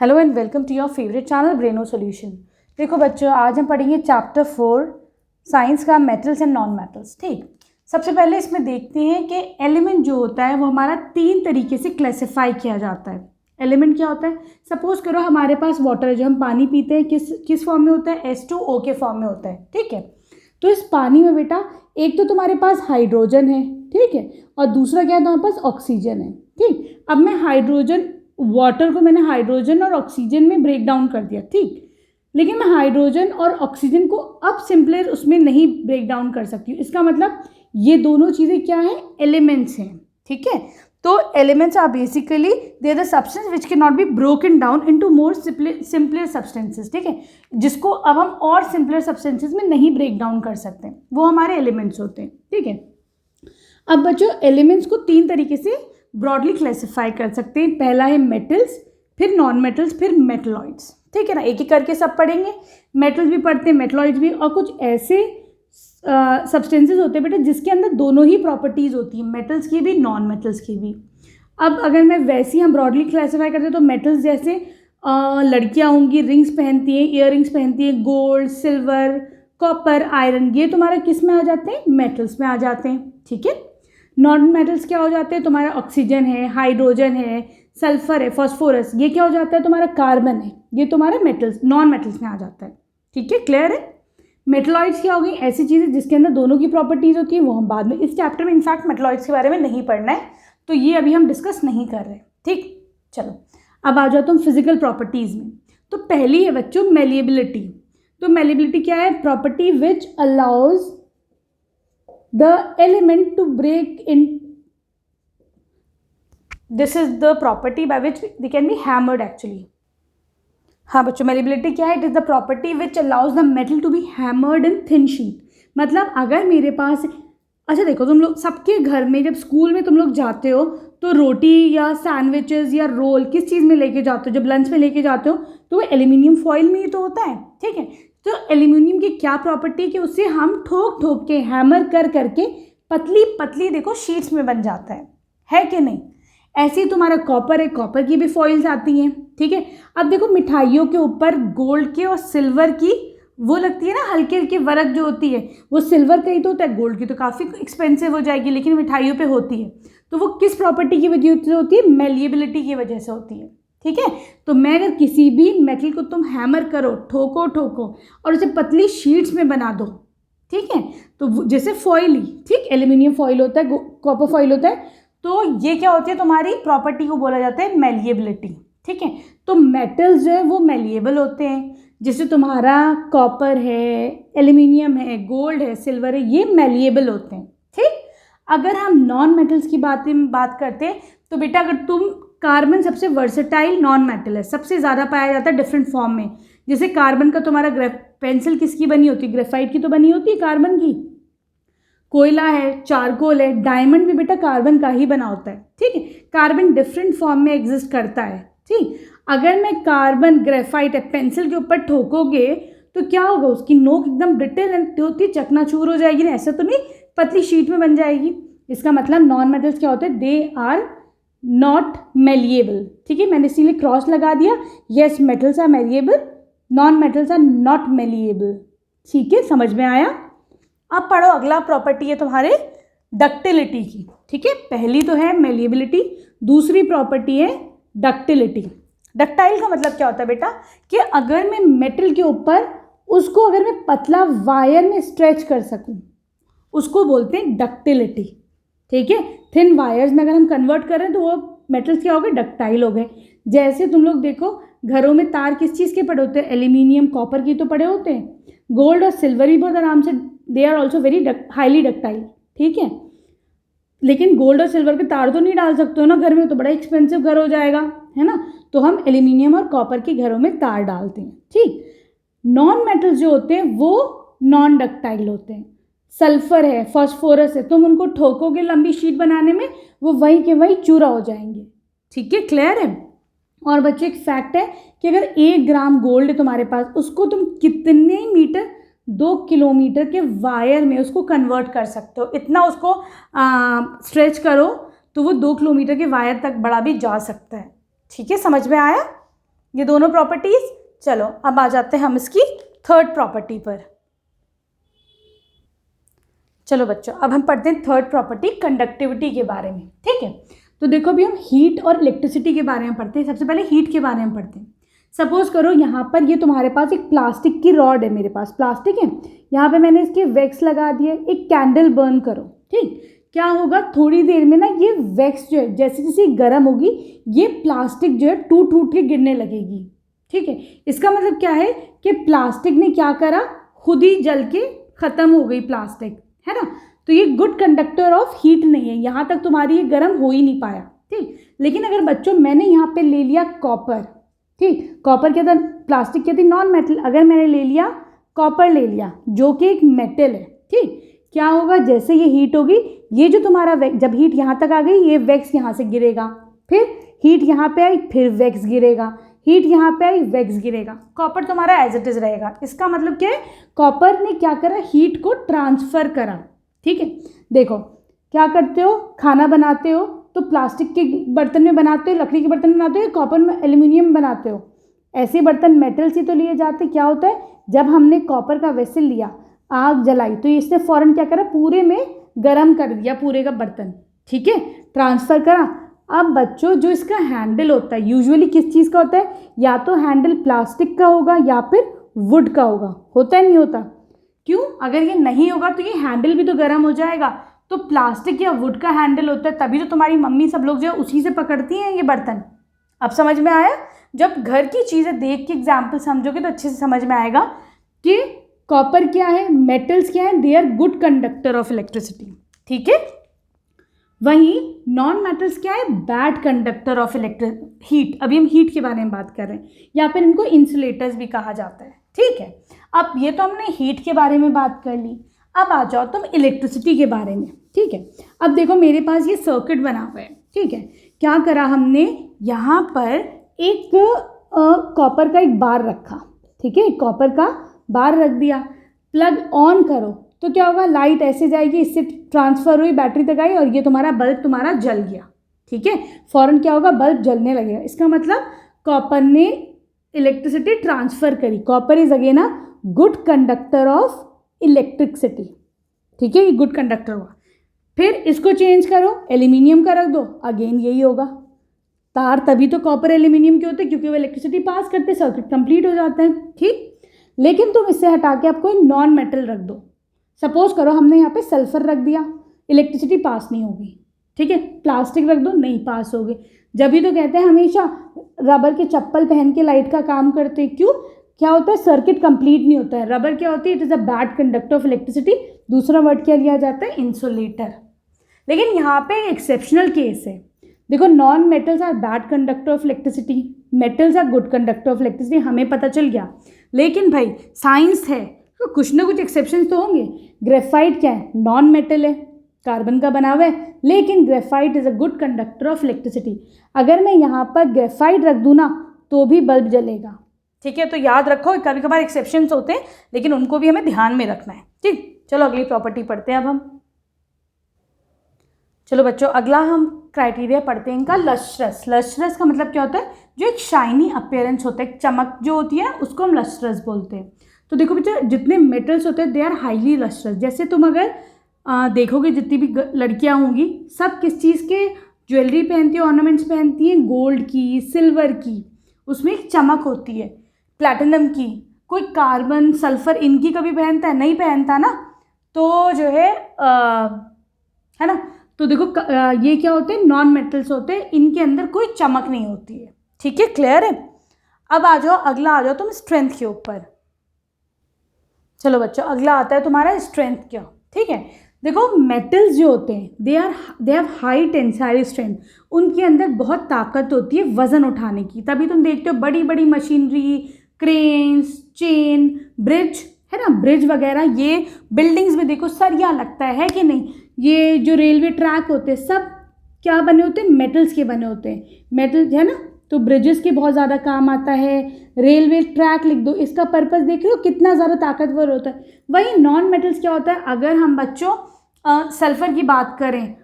Hello and welcome to your favourite channel Braino Solution. देखो बच्चों, आज हम पढ़ेंगे चैप्टर 4 साइंस का मेटल्स एंड नॉन मेटल्स। ठीक, सबसे पहले इसमें देखते हैं कि एलिमेंट जो होता है वो हमारा 3 तरीके से क्लासिफाई किया जाता है। एलिमेंट क्या होता है? सपोज करो हमारे पास वाटर है, जो हम पानी पीते हैं किस फॉर्म में होता है? H2O के फॉर्म में होता है। ठीक है, तो इस पानी में बेटा एक तो तुम्हारे पास हाइड्रोजन है, ठीक है, और दूसरा क्या है तुम्हारे पास? ऑक्सीजन है। ठीक, अब मैं वाटर को मैंने हाइड्रोजन और ऑक्सीजन में ब्रेक डाउन कर दिया। ठीक, लेकिन मैं हाइड्रोजन और ऑक्सीजन को अब सिंपलर उसमें नहीं ब्रेक डाउन कर सकती हूँ। इसका मतलब ये दोनों चीज़ें क्या हैं? एलिमेंट्स हैं। ठीक है, तो elements are basically they are the substance which can not be broken down into more simpler substances. ठीक है, जिसको अब हम और सिंपलर सब्सटेंसेस में नहीं ब्रेक डाउन कर सकते, वो हमारे एलिमेंट्स होते हैं। ठीक है, अब बच्चों एलिमेंट्स को 3 तरीके से ब्रॉडली क्लासिफाई कर सकते हैं। पहला है मेटल्स, फिर नॉन मेटल्स, फिर मेटलॉइड्स। ठीक है ना, एक एक करके सब पढ़ेंगे। मेटल्स भी पढ़ते हैं, मेटलॉइड्स भी, और कुछ ऐसे सब्सटेंसेस होते हैं बेटा जिसके अंदर दोनों ही प्रॉपर्टीज़ होती हैं, मेटल्स की भी नॉन मेटल्स की भी। अब अगर मैं वैसे ही हम ब्रॉडली क्लासिफाई करते हैं तो मेटल्स जैसे लड़कियाँ होंगी रिंग्स पहनती हैं, ईयर रिंग्स पहनती हैं, गोल्ड, सिल्वर, कॉपर, आयरन, ये तुम्हारा किस में आ जाते हैं? मेटल्स में आ जाते हैं। ठीक है, नॉन मेटल्स क्या हो जाते हैं? तुम्हारा ऑक्सीजन है, हाइड्रोजन है, सल्फर है, फॉस्फोरस, ये क्या हो जाता है? तुम्हारा कार्बन है, ये तुम्हारा मेटल्स नॉन मेटल्स में आ जाता है। ठीक है, क्लियर है? मेटलॉइड्स क्या हो गई? ऐसी चीज़ें जिसके अंदर दोनों की प्रॉपर्टीज़ होती है, वो हम बाद में इस चैप्टर में इनफैक्ट मेटलॉइड्स के बारे में नहीं पढ़ना है, तो ये अभी हम डिस्कस नहीं कर रहे। ठीक, चलो अब आ जाओ तुम फिजिकल प्रॉपर्टीज़ में। तो पहली है बच्चों मेलिएबिलिटी। तो मेलिएबिलिटी क्या है? Property which allows the element to break in. This is the property by which they can be hammered actually. हाँ बच्चों, मेलिएबिलिटी क्या है? It is the property which allows the metal to be hammered in thin sheet. मतलब अगर मेरे पास, अच्छा देखो, तुम लोग सबके घर में जब स्कूल में तुम लोग जाते हो तो रोटी या सैंडविचेस या रोल किस चीज़ में लेके जाते हो? जब लंच में लेके जाते हो तो वो एल्यूमिनियम फॉइल में ही तो होता है। ठीक है, तो एल्यूमिनियम की क्या प्रॉपर्टी है कि उससे हम ठोक ठोक के हैमर कर करके पतली पतली देखो शीट्स में बन जाता है कि नहीं? ऐसे ही तुम्हारा कॉपर है, कॉपर की भी फॉइल्स आती हैं। ठीक है, अब देखो मिठाइयों के ऊपर गोल्ड के और सिल्वर की वो लगती है ना, हल्की हल्की वर्क जो होती है, वो सिल्वर का ही तो होता है, गोल्ड की तो काफ़ी एक्सपेंसिव हो जाएगी, लेकिन मिठाइयों पे होती है। तो वो किस प्रॉपर्टी की वजह से होती है? मेलिएबिलिटी की वजह से होती है। ठीक है, तो मैं अगर किसी भी मेटल को तुम हैमर करो, ठोको ठोको और उसे पतली शीट्स में बना दो, ठीक है, तो जैसे फॉइल ही, ठीक, एल्यूमिनियम फॉइल होता है, कॉपर फॉइल होता है, तो ये क्या होती है? तुम्हारी प्रॉपर्टी को बोला जाता है मेलिएबिलिटी। ठीक है, तो मेटल्स जो है वो मेलिएबल होते हैं, जैसे तुम्हारा कॉपर है, एल्यूमिनियम है, गोल्ड है, सिल्वर है, ये मेलिएबल होते हैं। ठीक, अगर हम नॉन मेटल्स की बात करते हैं तो बेटा अगर तुम, कार्बन सबसे वर्सेटाइल नॉन मेटल है, सबसे ज़्यादा पाया जाता है डिफरेंट फॉर्म में। जैसे कार्बन का तुम्हारा पेंसिल किसकी बनी होती है? ग्रेफाइट की तो बनी होती है कार्बन की। कोयला है, चारकोल है, डायमंड भी बेटा कार्बन का ही बना होता है। ठीक है, कार्बन डिफरेंट फॉर्म में एग्जिस्ट करता है। ठीक, अगर मैं कार्बन ग्रेफाइट है पेंसिल के ऊपर ठोकोगे तो क्या होगा? उसकी नोक एकदम ब्रिटल होती है, चकनाचूर हो जाएगी ना, ऐसा तो नहीं पतली शीट में बन जाएगी। इसका मतलब नॉन मेटल्स क्या होते हैं? They are not malleable. ठीक है, मैंने इसीलिए क्रॉस लगा दिया। Yes, metals are malleable, non metals are not malleable. ठीक है, समझ में आया? अब पढ़ो, अगला प्रॉपर्टी है तुम्हारे डक्टिलिटी की। ठीक है, पहली तो है मेलिएबिलिटी, दूसरी प्रॉपर्टी है डक्टिलिटी। डक्टाइल का मतलब क्या होता है बेटा? कि अगर मैं मेटल के ऊपर उसको अगर मैं पतला वायर में स्ट्रेच कर सकूं, उसको बोलते हैं डक्टिलिटी। ठीक है, थिन वायर्स में अगर हम कन्वर्ट करें तो वो मेटल्स क्या हो गए? डक्टाइल हो गए। जैसे तुम लोग देखो घरों में तार किस चीज़ के पड़े होते हैं? एल्यूमिनियम, कॉपर की तो पड़े होते हैं। गोल्ड और सिल्वर भी बहुत आराम से, they are also very highly ductile. ठीक है, लेकिन गोल्ड और सिल्वर के तार तो नहीं डाल सकते हो ना घर में, तो बड़ा एक्सपेंसिव घर हो जाएगा, है ना, तो हम एल्यूमिनियम और कॉपर के घरों में तार डालते हैं। ठीक, नॉन मेटल्स जो होते हैं वो नॉन डक्टाइल होते हैं। सल्फर है, फॉस्फोरस है, तुम उनको ठोकोगे लंबी शीट बनाने में, वो वहीं के वहीं चूरा हो जाएंगे। ठीक है, क्लियर है? और बच्चे एक फैक्ट है कि अगर 1 ग्राम गोल्ड है तुम्हारे पास, उसको तुम कितने मीटर, 2 किलोमीटर के वायर में उसको कन्वर्ट कर सकते हो। इतना उसको स्ट्रेच करो तो वो 2 किलोमीटर के वायर तक बड़ा भी जा सकता है। ठीक है, समझ में आया? ये दोनों प्रॉपर्टीज। चलो अब आ जाते हैं हम इसकी थर्ड प्रॉपर्टी पर। चलो बच्चों, अब हम पढ़ते हैं थर्ड प्रॉपर्टी कंडक्टिविटी के बारे में। ठीक है, तो देखो अभी हम हीट और इलेक्ट्रिसिटी के बारे में पढ़ते हैं। सबसे पहले हीट के बारे में पढ़ते हैं। सपोज करो यहाँ पर ये तुम्हारे पास एक प्लास्टिक की रॉड है, मेरे पास प्लास्टिक है, यहाँ पे मैंने इसके वैक्स लगा दिया, एक कैंडल बर्न करो। ठीक, क्या होगा, थोड़ी देर में ना ये वैक्स जो है जैसे जैसे गर्म होगी ये प्लास्टिक जो है टूट टूट के गिरने लगेगी। ठीक है, इसका मतलब क्या है कि प्लास्टिक ने क्या करा, खुद ही जल के ख़त्म हो गई प्लास्टिक, है ना। तो ये गुड कंडक्टर ऑफ हीट नहीं है, यहाँ तक तुम्हारी ये गर्म हो ही नहीं पाया। ठीक, लेकिन अगर बच्चों मैंने यहाँ पे ले लिया कॉपर, ठीक, कॉपर क्या था, प्लास्टिक क्या थी, नॉन मेटल, अगर मैंने ले लिया कॉपर ले लिया जो कि एक मेटल है, ठीक, क्या होगा, जैसे ये हीट होगी, ये जो तुम्हारा जब हीट यहाँ तक आ गई ये वैक्स यहाँ से गिरेगा, फिर हीट यहाँ पे आई, फिर वैक्स गिरेगा, हीट यहाँ पे आई, वैक्स गिरेगा, कॉपर तुम्हारा एज इट इज रहेगा। इसका मतलब क्या है, कॉपर ने क्या करा, हीट को ट्रांसफर करा। ठीक है, देखो क्या करते हो, खाना बनाते हो तो प्लास्टिक के बर्तन में बनाते हो, लकड़ी के बर्तन में बनाते हो, कॉपर में एल्यूमिनियम बनाते हो, ऐसे बर्तन मेटल से तो लिए जाते। क्या होता है, जब हमने कॉपर का वेसल लिया, आग जलाई, तो इसने फ़ौरन क्या करा, पूरे में गर्म कर दिया पूरे का बर्तन। ठीक है, ट्रांसफ़र करा। अब बच्चों जो इसका हैंडल होता है यूजुअली किस चीज़ का होता है, या तो हैंडल प्लास्टिक का होगा या फिर वुड का होता है नहीं होता, क्यों, अगर ये नहीं होगा तो ये हैंडल भी तो गर्म हो जाएगा। तो प्लास्टिक या वुड का हैंडल होता है, तभी तो तुम्हारी मम्मी सब लोग जो है उसी से पकड़ती हैं ये बर्तन। अब समझ में आया, जब घर की चीज़ें देख के एग्जाम्पल समझोगे तो अच्छे से समझ में आएगा कि कॉपर क्या है, मेटल्स क्या है, they are good conductor of electricity. ठीक है, वहीं नॉन मेटल्स क्या है, बैड कंडक्टर ऑफ हीट। अभी हम हीट के बारे में बात कर रहे हैं, या फिर इनको इंसुलेटर्स भी कहा जाता है। ठीक है, अब ये तो हमने हीट के बारे में बात कर ली, अब आ जाओ तुम इलेक्ट्रिसिटी के बारे में। ठीक है, अब देखो मेरे पास ये सर्किट बना हुआ है। ठीक है, क्या करा हमने, यहाँ पर एक कॉपर का एक बार रखा। ठीक है, कॉपर का बार रख दिया, प्लग ऑन करो तो क्या होगा, लाइट ऐसे जाएगी, इससे ट्रांसफ़र हुई, बैटरी तक आई, और ये तुम्हारा बल्ब तुम्हारा जल गया। ठीक है, फ़ौरन क्या होगा, बल्ब जलने लगेगा। इसका मतलब कॉपर ने इलेक्ट्रिसिटी ट्रांसफ़र करी। Copper is again a good conductor of electricity. ठीक है, ये गुड कंडक्टर हुआ। फिर इसको चेंज करो, एल्यूमिनियम का रख दो, अगेन यही होगा। तार तभी तो कॉपर एल्यूमिनियम के होते हैं क्योंकि वो इलेक्ट्रिसिटी पास करते, सर्किट कंप्लीट हो जाता है। ठीक, लेकिन तुम इससे हटा के आप कोई नॉन मेटल रख दो। सपोज करो हमने यहाँ पे सल्फर रख दिया, इलेक्ट्रिसिटी पास नहीं होगी। ठीक है, प्लास्टिक रख दो, नहीं पास होगी। जब भी तो कहते हैं हमेशा रबर के चप्पल पहन के लाइट का काम करते हैं, क्यों, क्या होता है, सर्किट कंप्लीट नहीं होता है। रबर क्या होती है, it is a bad conductor of electricity. दूसरा वर्ड क्या लिया जाता है, इंसुलेटर। लेकिन यहाँ पे एक्सेप्शनल केस है। देखो, non metals are bad conductor of electricity, metals are good conductor of electricity, हमें पता चल गया। लेकिन भाई साइंस है तो कुछ ना कुछ एक्सेप्शंस तो होंगे। ग्रेफाइट क्या है, नॉन मेटल है, कार्बन का बना हुआ है, लेकिन graphite is a good conductor of electricity. अगर मैं यहाँ पर ग्रेफाइट रख दूँ ना तो भी बल्ब जलेगा। ठीक है, तो याद रखो, कभी कभार एक्सेप्शंस होते हैं लेकिन उनको भी हमें ध्यान में रखना है। ठीक, चलो अगली प्रॉपर्टी पढ़ते हैं अब हम। चलो बच्चों, अगला हम क्राइटेरिया पढ़ते हैं इनका, लस्ट्रस। लस्ट्रस का मतलब क्या होता है, जो एक शाइनी अपीयरेंस होता है, एक चमक जो होती है उसको हम लस्ट्रस बोलते हैं। तो देखो बच्चों, जितने मेटल्स होते हैं दे आर हाईली लस्ट्रस। जैसे तुम अगर देखोगे जितनी भी लड़कियां होंगी सब किस चीज़ के ज्वेलरी पहनती हैं, ऑर्नामेंट्स पहनती हैं, गोल्ड की, सिल्वर की, उसमें एक चमक होती है, प्लैटिनम की। कोई कार्बन, सल्फर इनकी कभी पहनता है, नहीं पहनता ना। तो जो है ना, तो देखो ये क्या होते हैं, नॉन मेटल्स होते हैं, इनके अंदर कोई चमक नहीं होती है। ठीक है, क्लियर है। अब आ जाओ, अगला आ जाओ तुम स्ट्रेंथ के ऊपर। चलो बच्चों, अगला आता है तुम्हारा स्ट्रेंथ क्या। ठीक है, देखो मेटल्स जो होते हैं they have high tensile strength, उनके अंदर बहुत ताकत होती है वज़न उठाने की। तभी तुम देखते हो बड़ी बड़ी मशीनरी, क्रेन्स, चेन, ब्रिज, है ना, ब्रिज वगैरह, ये बिल्डिंग्स में देखो सरिया लगता है कि नहीं। ये जो रेलवे ट्रैक होते हैं सब क्या बने होते हैं, मेटल्स के बने होते हैं, मेटल है ना। तो ब्रिजेस के बहुत ज़्यादा काम आता है। रेलवे ट्रैक लिख दो, इसका पर्पस देख रहे हो कितना ज़्यादा ताकतवर होता है। वही नॉन मेटल्स क्या होता है, अगर हम बच्चों सल्फ़र की बात करें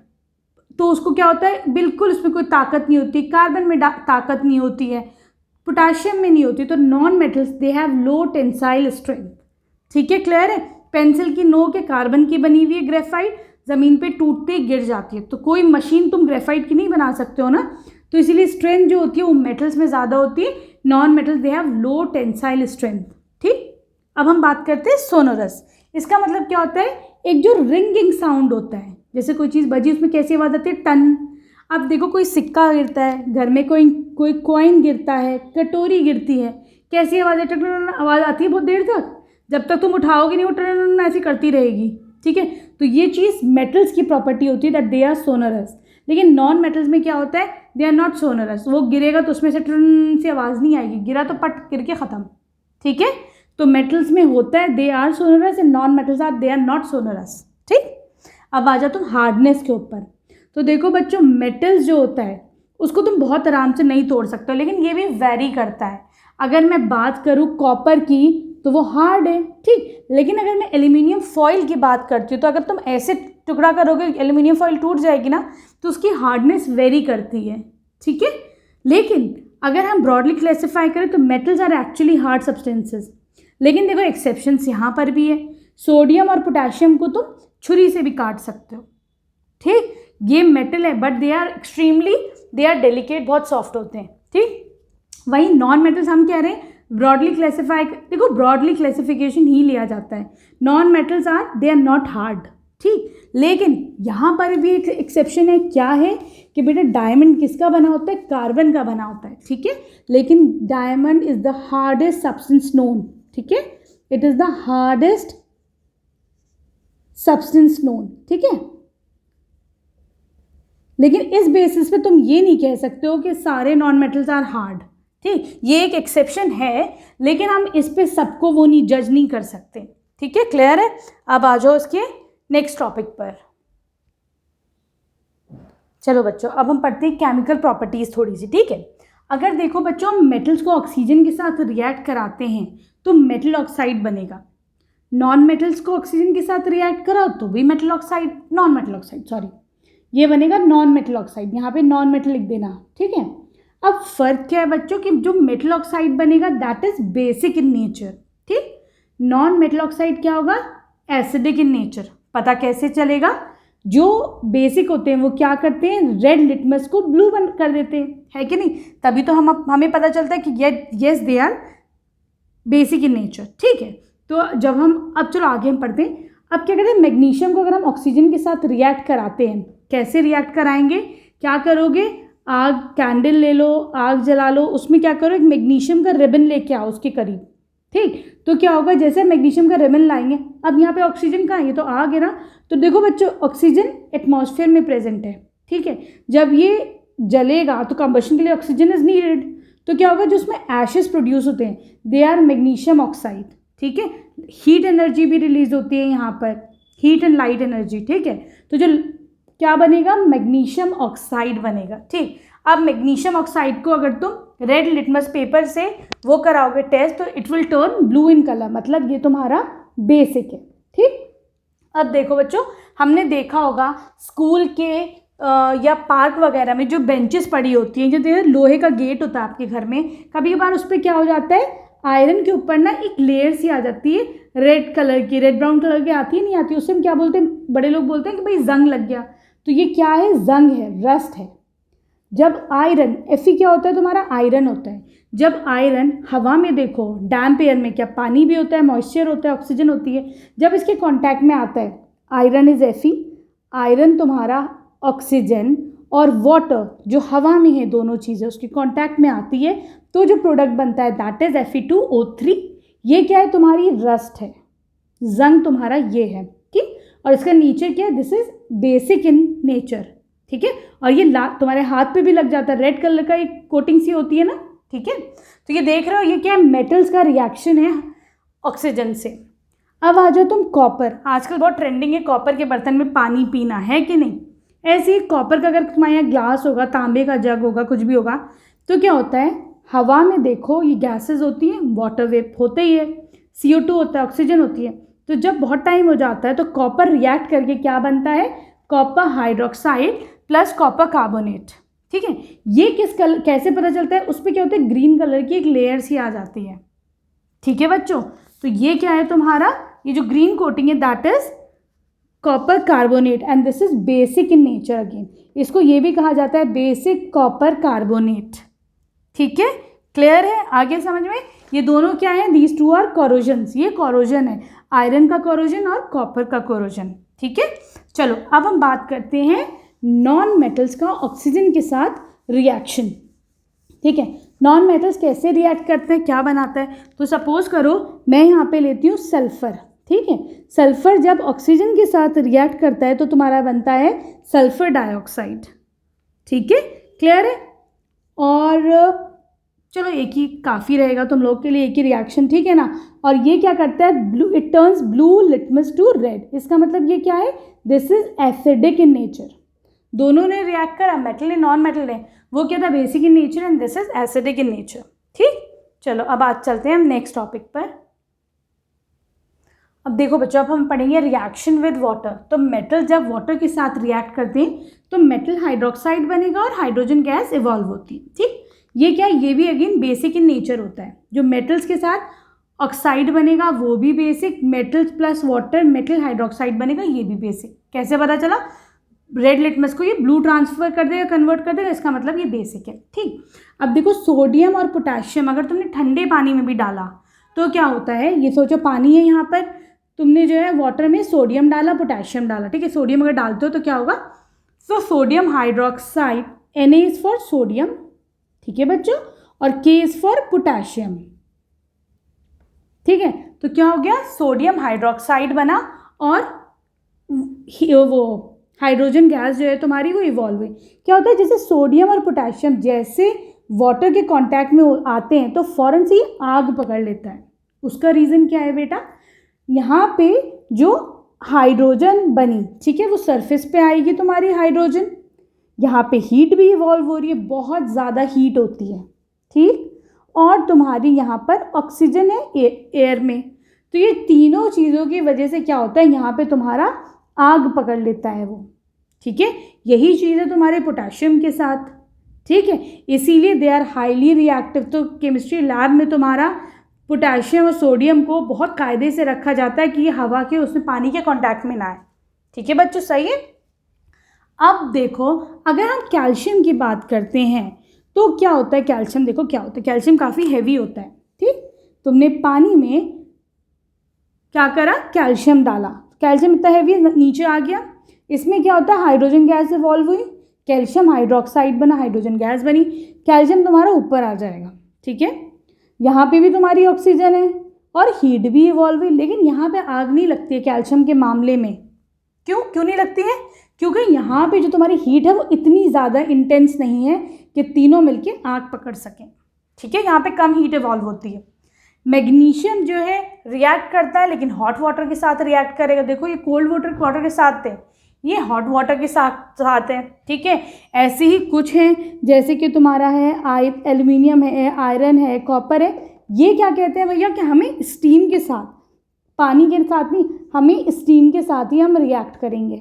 तो उसको क्या होता है, बिल्कुल उसमें कोई ताकत नहीं होती। कार्बन में ताकत नहीं होती है। पोटाशियम में नहीं होती। तो non metals they have low tensile strength. ठीक है, क्लियर है। पेंसिल की नोक है कार्बन की बनी हुई है, ग्रेफाइट ज़मीन पे टूटते ही गिर जाती है। तो कोई मशीन तुम ग्रेफाइट की नहीं बना सकते हो ना, तो इसीलिए स्ट्रेंथ जो होती है वो मेटल्स में ज़्यादा होती है। Non metals they have low tensile strength. ठीक, अब हम बात करते हैं सोनोरस। इसका मतलब क्या होता है, एक जो रिंगिंग साउंड होता है, जैसे कोई चीज़ बजी उसमें कैसी आवाज़ आती है, टन। अब देखो कोई सिक्का गिरता है, घर में कोई कॉइन गिरता है, कटोरी गिरती है, कैसी आवाज़ है, टन आवाज़ आती है बहुत देर तक, जब तक तुम उठाओगे नहीं वो टन ऐसी करती रहेगी। ठीक है, तो ये चीज़ मेटल्स की प्रॉपर्टी होती है दैट दे आर सोनोरस। लेकिन नॉन मेटल्स में क्या होता है, दे आर नॉट सोनोरस। वो गिरेगा तो उसमें से टन से आवाज़ नहीं आएगी, गिरा तो पट गिर के ख़त्म। ठीक है, तो मेटल्स में होता है they are sonorous and non metals are they are not sonorous. ठीक, अब आ जाओ तुम हार्डनेस के ऊपर। तो देखो बच्चों, मेटल्स जो होता है उसको तुम बहुत आराम से नहीं तोड़ सकते हो, लेकिन ये भी वेरी करता है। अगर मैं बात करूँ कॉपर की तो वो हार्ड है, ठीक। लेकिन अगर मैं एल्यूमिनियम फॉइल की बात करती हूँ तो अगर तुम ऐसे टुकड़ा करोगे एल्यूमिनियम फॉइल टूट जाएगी ना, तो उसकी हार्डनेस वेरी करती है। ठीक है, लेकिन अगर हम ब्रॉडली क्लासिफाई करें तो metals are actually hard substances. लेकिन देखो एक्सेप्शंस यहाँ पर भी है। सोडियम और पोटेशियम को तुम छुरी से भी काट सकते हो। ठीक, ये मेटल है but they are extremely they are delicate, बहुत सॉफ्ट होते हैं। ठीक, वही नॉन मेटल्स हम कह रहे हैं ब्रॉडली क्लासिफाई, देखो ब्रॉडली क्लासिफिकेशन ही लिया जाता है। Non metals are they are not hard. ठीक, लेकिन यहाँ पर भी एक एक्सेप्शन है, क्या है कि बेटा डायमंड किसका बना होता है, कार्बन का बना होता है। ठीक है, लेकिन diamond is the hardest substance known. ठीक है, it is the hardest substance known. ठीक है, लेकिन इस बेसिस पे तुम ये नहीं कह सकते हो कि सारे नॉन मेटल्स आर हार्ड। ठीक, ये एक एक्सेप्शन है, लेकिन हम इस पे सबको वो नहीं जज नहीं कर सकते। ठीक है, क्लियर है। अब आ जाओ इसके नेक्स्ट टॉपिक पर। चलो बच्चों, अब हम पढ़ते हैं केमिकल प्रॉपर्टीज थोड़ी सी। ठीक है, अगर देखो बच्चों हम मेटल्स को ऑक्सीजन के साथ रिएक्ट कराते हैं तो मेटल ऑक्साइड बनेगा। नॉन मेटल्स को ऑक्सीजन के साथ रिएक्ट कराओ तो भी metal oxide, non metal oxide sorry, ये बनेगा नॉन मेटल ऑक्साइड। यहाँ पे नॉन मेटल लिख देना। ठीक है, अब फर्क क्या है बच्चों कि जो मेटल ऑक्साइड बनेगा that is basic in nature. ठीक, नॉन मेटल ऑक्साइड क्या होगा, एसिडिक इन नेचर। पता कैसे चलेगा, जो बेसिक होते हैं वो क्या करते हैं, रेड लिटमस को ब्लू बन कर देते हैं, है कि नहीं। तभी तो हमें पता चलता है कि yes they are basic in nature. ठीक है, तो जब हम अब चलो आगे हम पढ़ते हैं। अब क्या कहते हैं, मैग्नीशियम को अगर हम ऑक्सीजन के साथ रिएक्ट कराते हैं, कैसे रिएक्ट कराएंगे, क्या करोगे, आग कैंडल ले लो, आग जला लो, उसमें क्या करो एक मैग्नीशियम का रिबन लेके आओ उसके करीब। ठीक, तो क्या होगा, जैसे मैग्नीशियम का रिबन लाएंगे, अब यहाँ पे ऑक्सीजन कहाँ है, ये तो आग है ना। तो देखो बच्चों ऑक्सीजन एटमॉस्फेयर में प्रेजेंट है। ठीक है, जब ये जलेगा तो कंबशन के लिए ऑक्सीजन इज नीडेड। तो क्या होगा, जो उसमें एशेस प्रोड्यूस होते हैं दे आर मैग्नीशियम ऑक्साइड। ठीक है, हीट एनर्जी भी रिलीज होती है यहाँ पर, हीट एंड लाइट एनर्जी। ठीक है, तो जो क्या बनेगा, मैग्नीशियम ऑक्साइड बनेगा। ठीक, अब मैग्नीशियम ऑक्साइड को अगर तुम रेड लिटमस पेपर से वो कराओगे टेस्ट तो it will turn blue in colour, मतलब ये तुम्हारा बेसिक है। ठीक, अब देखो बच्चों, हमने देखा होगा स्कूल के या पार्क वगैरह में जो बेंचेस पड़ी होती हैं, जो लोहे का गेट होता है आपके घर में, कभी कभार उस पर क्या हो जाता है, आयरन के ऊपर ना एक लेयर सी आ जाती है रेड कलर की, रेड ब्राउन कलर की आती है नहीं आती, उससे हम क्या बोलते हैं, बड़े लोग बोलते हैं कि भाई जंग लग गया। तो ये क्या है, जंग है, रस्ट है। जब आयरन, Fe क्या होता है तुम्हारा, आयरन होता है। जब आयरन हवा में देखो, डैम्प एयर में क्या पानी भी होता है, मॉइस्चर होता है, ऑक्सीजन होती है, जब इसके कांटेक्ट में आता है आयरन इज Fe, आयरन तुम्हारा ऑक्सीजन और वाटर जो हवा में है, दोनों चीज़ें उसके कांटेक्ट में आती है तो जो प्रोडक्ट बनता है दैट इज Fe2O3। ये क्या है, तुम्हारी रस्ट है, जंग तुम्हारा ये है। ठीक, और इसका नीचे क्या है, this is basic in nature. ठीक है, और ये तुम्हारे हाथ पे भी लग जाता है, रेड कलर का एक कोटिंग सी होती है ना। ठीक है, तो ये देख रहे हो, ये क्या है, मेटल्स का रिएक्शन है ऑक्सीजन से। अब आ जाओ तुम कॉपर, आजकल बहुत ट्रेंडिंग है कॉपर के बर्तन में पानी पीना, है कि नहीं। ऐसे ही कॉपर का अगर तुम्हारे यहाँ ग्लास होगा, तांबे का जग होगा, कुछ भी होगा, तो क्या होता है, हवा में देखो ये गैसेज होती हैं, वाटर वेप होते ही है, CO2 होता है, ऑक्सीजन होती है। तो जब बहुत टाइम हो जाता है तो कॉपर रिएक्ट करके क्या बनता है, copper hydroxide plus copper carbonate. ठीक है। ये कैसे पता चलता है, उस पर क्या होता है, ग्रीन कलर की एक लेयर सी आ जाती है। ठीक है बच्चों, तो ये क्या है तुम्हारा, ये जो ग्रीन कोटिंग है that is copper carbonate and this is basic in nature again. इसको ये भी कहा जाता है बेसिक कॉपर कार्बोनेट। ठीक है, क्लियर है, आगे समझ में। ये दोनों क्या है, दीज टू आर कोरोजन्स, ये कोरोजन है, आयरन का कोरोजन और कॉपर का कोरोजन। ठीक है, चलो अब हम बात करते हैं नॉन मेटल्स का ऑक्सीजन के साथ रिएक्शन। ठीक है, नॉन मेटल्स कैसे रिएक्ट करते हैं, क्या बनाता है। तो सपोज करो मैं यहाँ पे लेती हूँ सल्फर। ठीक है, सल्फर जब ऑक्सीजन के साथ रिएक्ट करता है तो तुम्हारा बनता है सल्फर डाइऑक्साइड। ठीक है, क्लियर है। और चलो एक ही काफ़ी रहेगा तुम लोग के लिए, एक ही रिएक्शन, ठीक है ना। और ये क्या करता है, blue, it turns blue litmus to red. इसका मतलब ये क्या है, this is acidic in nature. दोनों ने रिएक्ट करा, मेटल ने नॉन मेटल ने, वो क्या था, basic in nature and this is acidic in nature. ठीक, चलो अब आज चलते हैं हम नेक्स्ट टॉपिक पर। अब देखो बच्चों, अब हम पढ़ेंगे रिएक्शन विद वाटर। तो मेटल जब वाटर के साथ रिएक्ट करते हैं तो मेटल हाइड्रोक्साइड बनेगा और हाइड्रोजन गैस इवॉल्व होती है। ठीक, ये क्या है, ये भी अगेन बेसिक इन नेचर होता है। जो मेटल्स के साथ ऑक्साइड बनेगा वो भी basic, metals plus water metal hydroxide बनेगा, ये भी बेसिक। कैसे पता चला, रेड लिटमस को ये ब्लू ट्रांसफर कर देगा, कन्वर्ट कर देगा, इसका मतलब ये बेसिक है। ठीक, अब देखो सोडियम और पोटेशियम अगर तुमने ठंडे पानी में भी डाला तो क्या होता है, ये सोचो पानी है, यहाँ पर तुमने जो है वाटर में सोडियम डाला, पोटेशियम डाला। ठीक है, सोडियम अगर डालते हो तो क्या होगा, so sodium hydroxide, Na is for sodium, ठीक है बच्चों, और K इज फॉर पोटेशियम। ठीक है, तो क्या हो गया, सोडियम हाइड्रोक्साइड बना और वो हाइड्रोजन गैस जो है तुम्हारी वो इवॉल्व हुई। क्या होता है, जैसे सोडियम और पोटेशियम जैसे वाटर के कांटेक्ट में आते हैं तो फौरन से ही आग पकड़ लेता है। उसका रीज़न क्या है बेटा, यहाँ पे जो हाइड्रोजन बनी, ठीक है, वो सरफेस पे आएगी तुम्हारी हाइड्रोजन, यहाँ पे हीट भी इवॉल्व हो रही है, बहुत ज़्यादा हीट होती है। ठीक, और तुम्हारी यहाँ पर ऑक्सीजन है एयर में, तो ये तीनों चीज़ों की वजह से क्या होता है, यहाँ पे तुम्हारा आग पकड़ लेता है वो। ठीक है, यही चीज़ है तुम्हारे पोटेशियम के साथ। ठीक है, इसीलिए दे आर हाईली रिएक्टिव। तो केमिस्ट्री लैब में तुम्हारा पोटेशियम और सोडियम को बहुत कायदे से रखा जाता है कि ये हवा के उसमें पानी के कांटेक्ट में ना आए। ठीक है बच्चों, सही है। अब देखो अगर हम कैल्शियम की बात करते हैं तो क्या होता है, कैल्शियम देखो क्या होता है, कैल्शियम काफ़ी हैवी होता है। ठीक, तुमने पानी में क्या करा, कैल्शियम डाला, कैल्शियम इतना हैवी नीचे आ गया, इसमें क्या होता है, हाइड्रोजन गैस इवॉल्व हुई, कैल्शियम हाइड्रोक्साइड बना, हाइड्रोजन गैस बनी, कैल्शियम तुम्हारा ऊपर आ जाएगा। ठीक है, यहाँ पे भी तुम्हारी ऑक्सीजन है और हीट भी इवॉल्व हुई, लेकिन यहाँ पे आग नहीं लगती है कैल्शियम के मामले में। क्यों नहीं लगती है, क्योंकि यहाँ पे जो तुम्हारी हीट है वो इतनी ज़्यादा इंटेंस नहीं है कि तीनों मिलके आग पकड़ सकें। ठीक है, यहाँ पे कम हीट इवॉल्व होती है। मैग्नीशियम जो है रिएक्ट करता है लेकिन हॉट वाटर के साथ रिएक्ट करेगा। देखो ये कोल्ड वाटर के साथ थे, ये हॉट वाटर के साथ है। ठीक है, ऐसे ही कुछ हैं जैसे कि तुम्हारा है एल्यूमिनियम है, आयरन है, कॉपर है, ये क्या कहते हैं भैया कि हमें स्टीम के साथ, पानी के साथ नहीं, हमें स्टीम के साथ ही हम रिएक्ट करेंगे।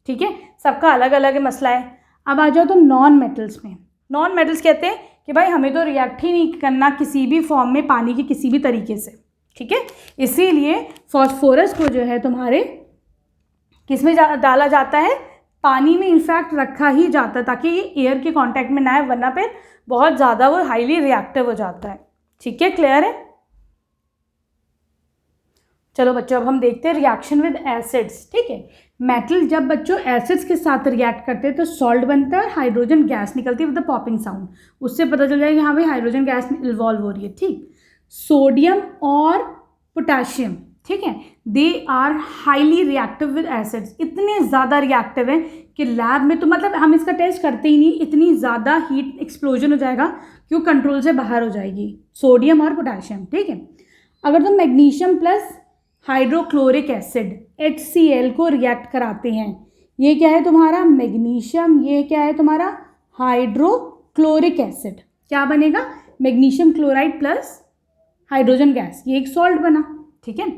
ठीक है, सबका अलग अलग मसला है। अब आ जाओ तो नॉन मेटल्स में। नॉन मेटल्स कहते हैं कि भाई हमें तो रिएक्ट ही नहीं करना किसी भी फॉर्म में पानी के किसी भी तरीके से। ठीक है, इसीलिए फॉस्फोरस को जो है तुम्हारे किस में डाला जाता है, पानी में इनफैक्ट रखा ही जाता है ताकि ये एयर के कांटेक्ट में ना आए, वरना फिर बहुत ज़्यादा वो हाईली रिएक्टिव हो जाता है। ठीक है, क्लियर है। चलो बच्चों अब हम देखते हैं रिएक्शन विद एसिड्स। ठीक है, मेटल जब बच्चों एसिड्स के साथ रिएक्ट करते हैं तो सॉल्ट बनता है और हाइड्रोजन गैस निकलती है विद द पॉपिंग साउंड। उससे पता चल जाएगा हाँ भाई हाइड्रोजन गैस इन्वॉल्व हो रही है। ठीक, सोडियम और पोटेशियम, ठीक है, they are highly reactive with acids. इतने ज़्यादा रिएक्टिव हैं कि लैब में तो मतलब हम इसका टेस्ट करते ही नहीं, इतनी ज़्यादा हीट एक्सप्लोजन हो जाएगा कि वो कंट्रोल से बाहर हो जाएगी, सोडियम और पोटेशियम। ठीक है, अगर तुम magnesium plus hydrochloric acid HCl को रिएक्ट कराते हैं, ये क्या है तुम्हारा मैग्नीशियम, ये क्या है तुम्हारा हाइड्रोक्लोरिक एसिड, क्या बनेगा magnesium chloride plus hydrogen gas, ये एक सॉल्ट बना। ठीक है,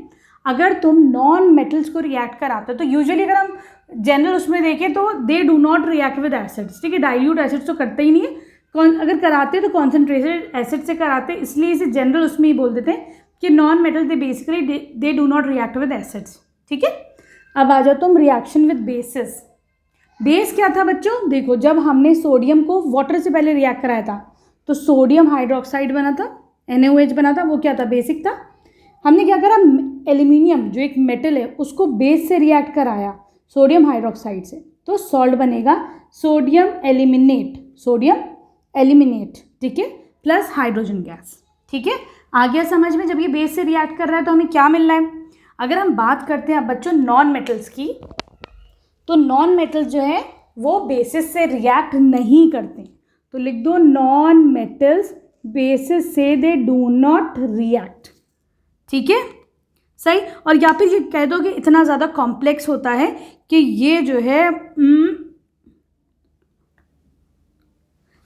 अगर तुम नॉन मेटल्स को रिएक्ट कराते हो तो यूजुअली अगर हम जनरल उसमें देखें तो they do not react with acids, ठीक है, डाइल्यूट एसिड्स तो करते ही नहीं है, अगर कराते तो कॉन्सेंट्रेटेड एसिड से कराते, इसलिए इसे जनरल उसमें ही बोल देते हैं कि non metal they basically they do not react with acids, ठीक है। अब आ जाओ तुम रिएक्शन विद बेसिस। बेस क्या था बच्चों, देखो जब हमने सोडियम को वाटर से पहले रिएक्ट कराया था तो सोडियम हाइड्रोक्साइड बना था, NaOH बना था, वो क्या था, बेसिक था। हमने क्या करा, एल्यूमिनियम जो एक मेटल है उसको बेस से रिएक्ट कराया सोडियम हाइड्रोक्साइड से, तो सॉल्ट बनेगा सोडियम एलिमिनेट, ठीक है, प्लस हाइड्रोजन गैस, ठीक है। आ गया समझ में, जब ये बेस से रिएक्ट कर रहा है तो हमें क्या मिल रहा है। अगर हम बात करते हैं अब बच्चों नॉन मेटल्स की, तो नॉन मेटल्स जो है वो बेसिस से रिएक्ट नहीं करते, तो लिख दो नॉन मेटल्स बेसिस से दे डू नॉट रिएक्ट, ठीक है, सही। और या फिर ये कह दो कि इतना ज़्यादा कॉम्प्लेक्स होता है कि ये जो है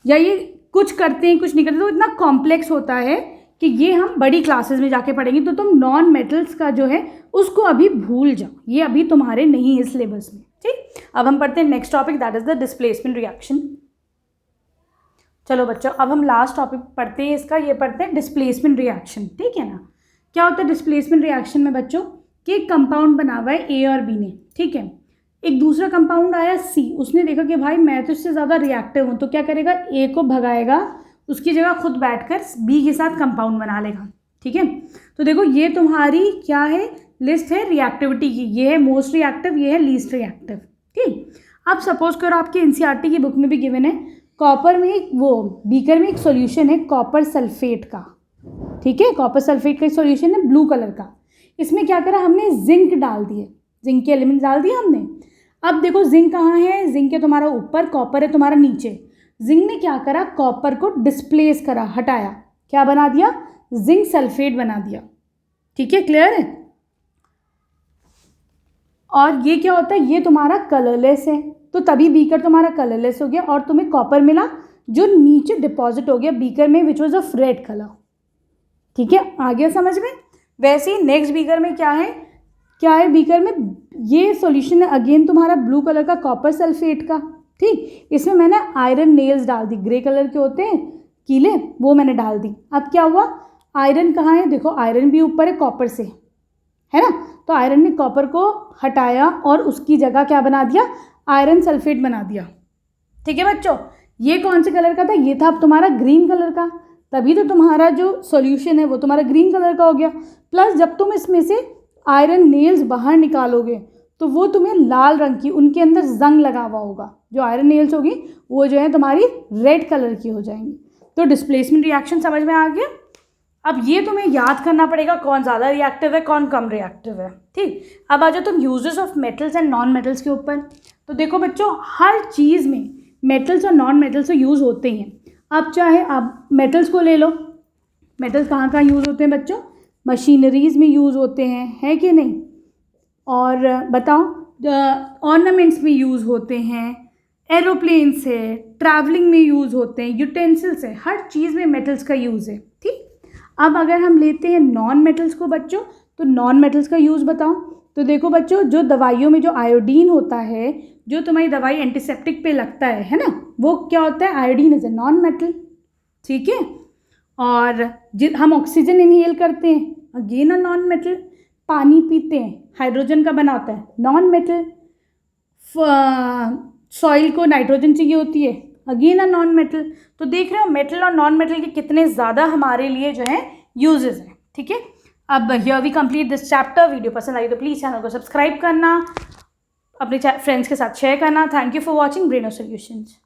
या ये कुछ करते हैं कुछ नहीं करते, तो इतना कॉम्प्लेक्स होता है कि ये हम बड़ी क्लासेस में जाके पढ़ेंगे, तो तुम नॉन मेटल्स का जो है उसको अभी भूल जाओ, ये अभी तुम्हारे नहीं है सिलेबस में, ठीक। अब हम पढ़ते हैं next topic, that is the displacement reaction. चलो बच्चों अब हम लास्ट टॉपिक पढ़ते हैं इसका, ये पढ़ते हैं डिस्प्लेसमेंट रिएक्शन, ठीक है ना। क्या होता है डिस्प्लेसमेंट रिएक्शन में बच्चों, कि एक कंपाउंड बना हुआ है ए और बी ने, ठीक है, एक दूसरा कंपाउंड आया सी, उसने देखा कि भाई मैं तो इससे ज़्यादा रिएक्टिव हूँ, तो क्या करेगा, ए को भगाएगा, उसकी जगह खुद बैठकर बी के साथ कंपाउंड बना लेगा, ठीक है। तो देखो ये तुम्हारी क्या है, लिस्ट है रिएक्टिविटी की, ये है मोस्ट रिएक्टिव, ये है लीस्ट रिएक्टिव, ठीक। अब सपोज करो आपके NCERT की बुक में भी गिवन है, कॉपर में एक वो बीकर में एक सॉल्यूशन है कॉपर सल्फेट का, ठीक है, कॉपर सल्फेट का सॉल्यूशन है ब्लू कलर का, इसमें क्या करा हमने जिंक डाल दिए, जिंक के एलिमेंट डाल दिए हमने। अब देखो जिंक कहाँ है, जिंक है तुम्हारा ऊपर, कॉपर है तुम्हारा नीचे। जिंक ने क्या करा, कॉपर को डिस्प्लेस करा, हटाया, क्या बना दिया, जिंक सल्फेट बना दिया, ठीक है, क्लियर है। और ये क्या होता है, ये तुम्हारा कलरलेस है, तो तभी बीकर तुम्हारा कलरलेस हो गया और तुम्हें कॉपर मिला जो नीचे डिपॉजिट हो गया बीकर में, which was of red colour, ठीक है, आ गया समझ में। वैसे ही नेक्स्ट बीकर में क्या है बीकर में, ये सॉल्यूशन है अगेन तुम्हारा ब्लू कलर का कॉपर सल्फेट का, ठीक। इसमें मैंने आयरन नेल्स डाल दी, ग्रे कलर के होते हैं कीले, वो मैंने डाल दी। अब क्या हुआ, आयरन कहाँ है, देखो आयरन भी ऊपर है कॉपर से, है ना, तो आयरन ने कॉपर को हटाया और उसकी जगह क्या बना दिया, आयरन सल्फेट बना दिया, ठीक है बच्चों। ये कौन से कलर का था, ये था अब तुम्हारा ग्रीन कलर का, तभी तो तुम्हारा जो सॉल्यूशन है वो तुम्हारा ग्रीन कलर का हो गया। प्लस जब तुम इसमें से आयरन नेल्स बाहर निकालोगे तो वो तुम्हें लाल रंग की, उनके अंदर जंग लगा हुआ होगा, जो आयरन नेल्स होगी वो जो है तुम्हारी रेड कलर की हो जाएंगी। तो डिस्प्लेसमेंट रिएक्शन समझ में आ गया। अब ये तुम्हें याद करना पड़ेगा कौन ज़्यादा रिएक्टिव है कौन कम रिएक्टिव है, ठीक। अब आ जाओ तुम uses of metals and non metals के ऊपर। तो देखो बच्चों हर चीज़ में मेटल्स और नॉन मेटल्स तो यूज़ होते ही हैं। अब चाहे आप मेटल्स को ले लो, मेटल्स कहाँ कहाँ यूज़ होते हैं बच्चों, मशीनरीज़ में यूज़ होते हैं, है कि नहीं। और बताओ ऑर्नामेंट्स में यूज़ होते हैं, एरोप्लेन से, ट्रैवलिंग में यूज़ होते हैं, यूटेंसिल्स है, हर चीज़ में मेटल्स का यूज़ है, ठीक। अब अगर हम लेते हैं नॉन मेटल्स को बच्चों, तो नॉन मेटल्स का यूज़ बताओ। तो देखो बच्चों जो दवाइयों में जो आयोडीन होता है, जो तुम्हारी दवाई एंटीसेप्टिक पे लगता है ना, वो क्या होता है, iodine is a non metal, ठीक है। और हम ऑक्सीजन इनहेल करते हैं, अगेन अ नॉन मेटल। पानी पीते हैं, हाइड्रोजन का बना होता है, नॉन मेटल। सॉइल को नाइट्रोजन चाहिए होती है, अगेन अ नॉन मेटल। तो देख रहे हो मेटल और नॉन मेटल के कितने ज़्यादा हमारे लिए जो है यूजेस हैं, ठीक है। अब here we complete this chapter. Video पसंद आई तो प्लीज़ चैनल को सब्सक्राइब करना, अपने फ्रेंड्स के साथ शेयर करना। Thank you for watching Braino solutions.